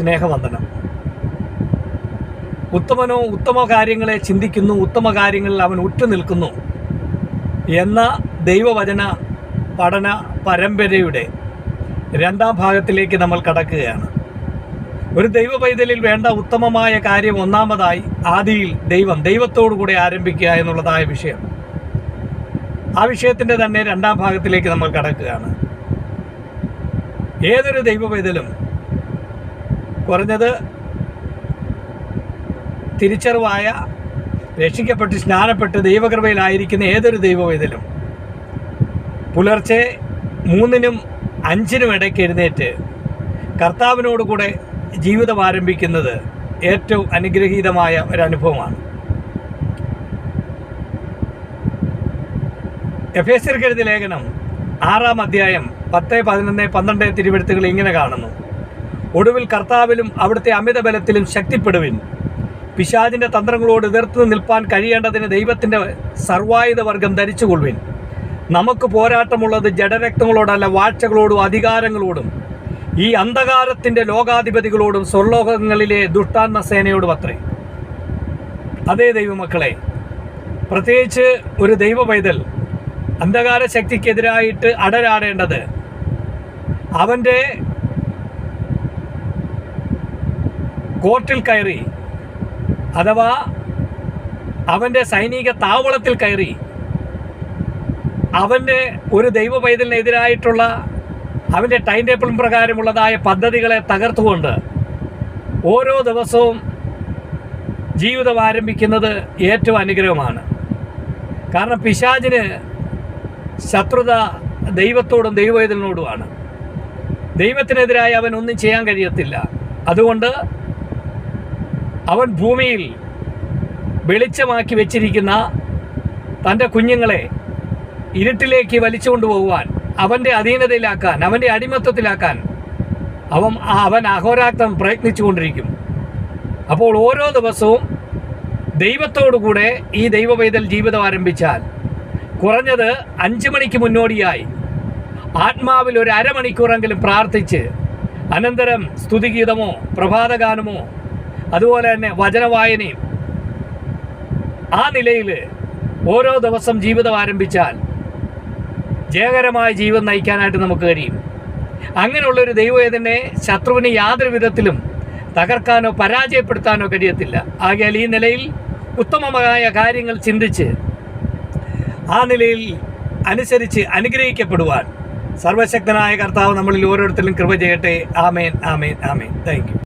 സ്നേഹവന്ദനം. ഉത്തമനോ ഉത്തമ കാര്യങ്ങളെ ചിന്തിക്കുന്നു, ഉത്തമ കാര്യങ്ങളിൽ അവൻ ഉറ്റുനിൽക്കുന്നു എന്ന ദൈവവചന പഠന പരമ്പരയുടെ രണ്ടാം ഭാഗത്തിലേക്ക് നമ്മൾ കടക്കുകയാണ്. ഒരു ദൈവ പൈതലിൽ വേണ്ട ഉത്തമമായ കാര്യം ഒന്നാമതായി ആദിയിൽ ദൈവത്തോടു കൂടെ ആരംഭിക്കുക എന്നുള്ളതായ വിഷയം. ആ വിഷയത്തിൻ്റെ തന്നെ രണ്ടാം ഭാഗത്തിലേക്ക് നമ്മൾ കടക്കുകയാണ്. ഏതൊരു ദൈവ പൈതലും കുറഞ്ഞത് തിരിച്ചറിവായ, രക്ഷിക്കപ്പെട്ട് സ്നാനപ്പെട്ട് ദൈവകൃപയിലായിരിക്കുന്ന ഏതൊരു ദൈവവേദലും പുലർച്ചെ 3-നും 5-നും ഇടയ്ക്ക് എഴുന്നേറ്റ് കർത്താവിനോടുകൂടെ ജീവിതം ആരംഭിക്കുന്നത് ഏറ്റവും അനുഗ്രഹീതമായ ഒരനുഭവമാണ്. എഫേസ്യർക്ക് എഴുതിയ ലേഖനം 6-ാം അധ്യായം 10, 11, 12 തിരുവെഴുത്തുകൾ ഇങ്ങനെ കാണുന്നു: ഒടുവിൽ കർത്താവിലും അവിടുത്തെ അമിത ബലത്തിലും ശക്തിപ്പെടുവിൻ. പിശാചിൻ്റെ തന്ത്രങ്ങളോട് എതിർത്ത് നിൽപ്പാൻ കഴിയേണ്ടതിന് ദൈവത്തിൻ്റെ സർവായുധ വർഗം ധരിച്ചുകൊള്ളുവിൻ. നമുക്ക് പോരാട്ടമുള്ളത് ജഡരക്തങ്ങളോടല്ല, വാഴ്ചകളോടും അധികാരങ്ങളോടും ഈ അന്ധകാരത്തിൻ്റെ ലോകാധിപതികളോടും സ്വർലോകങ്ങളിലെ ദുഷ്ടാത്മ സേനയോടും അത്രേ. അതേ ദൈവമക്കളെ, പ്രത്യേകിച്ച് ഒരു ദൈവ പൈതൽ അന്ധകാര ശക്തിക്കെതിരായിട്ട് അടരാടേണ്ടത് അവൻ്റെ കോർട്ടിൽ കയറി, അഥവാ അവൻ്റെ സൈനിക താവളത്തിൽ കയറി അവൻ്റെ ഒരു ദൈവ പൈതലിനെതിരായിട്ടുള്ള അവൻ്റെ ടൈം ടേബിൾ പ്രകാരമുള്ളതായ പദ്ധതികളെ തകർത്തുകൊണ്ട് ഓരോ ദിവസവും ജീവിതം ആരംഭിക്കുന്നത് ഏറ്റവും അനുഗ്രഹമാണ്. കാരണം പിശാചിന് ശത്രുത ദൈവത്തോടും ദൈവവേദനോടുമാണ്. ദൈവത്തിനെതിരായി അവൻ ഒന്നും ചെയ്യാൻ കഴിയത്തില്ല. അതുകൊണ്ട് അവൻ ഭൂമിയിൽ വെളിച്ചമാക്കി വെച്ചിരിക്കുന്ന തൻ്റെ കുഞ്ഞുങ്ങളെ ഇരുട്ടിലേക്ക് വലിച്ചു കൊണ്ടുപോകുവാൻ, അവൻ്റെ അധീനതയിലാക്കാൻ, അവൻ്റെ അടിമത്തത്തിലാക്കാൻ അവൻ അഹോരാത്രം പ്രയത്നിച്ചു കൊണ്ടിരിക്കും. അപ്പോൾ ഓരോ ദിവസവും ദൈവത്തോടുകൂടെ ഈ ദൈവ പൈതൽ ജീവിതം ആരംഭിച്ചാൽ കുറഞ്ഞത് 5 മണിക്ക് മുന്നോടിയായി ആത്മാവിൽ ഒരു അരമണിക്കൂറെങ്കിലും പ്രാർത്ഥിച്ച് അനന്തരം സ്തുതിഗീതമോ പ്രഭാതഗാനമോ അതുപോലെ തന്നെ വചനവായനയും ആ നിലയിൽ ഓരോ ദിവസം ജീവിതം ആരംഭിച്ചാൽ ജയകരമായ ജീവിതം നയിക്കാനായിട്ട് നമുക്ക് കഴിയും. അങ്ങനെയുള്ളൊരു ദൈവവേദനെ ശത്രുവിന് യാതൊരു വിധത്തിലും തകർക്കാനോ പരാജയപ്പെടുത്താനോ കഴിയത്തില്ല. ആകയാൽ ഈ നിലയിൽ ഉത്തമമായ കാര്യങ്ങൾ ചിന്തിച്ച് ആ നിലയിൽ അനുസരിച്ച് അനുഗ്രഹിക്കപ്പെടുവാൻ സർവശക്തനായ കർത്താവ് നമ്മളിൽ ഓരോരുത്തരും കൃപ ചെയ്യട്ടെ. ആമേൻ, ആമേൻ, ആമേൻ. Thank U.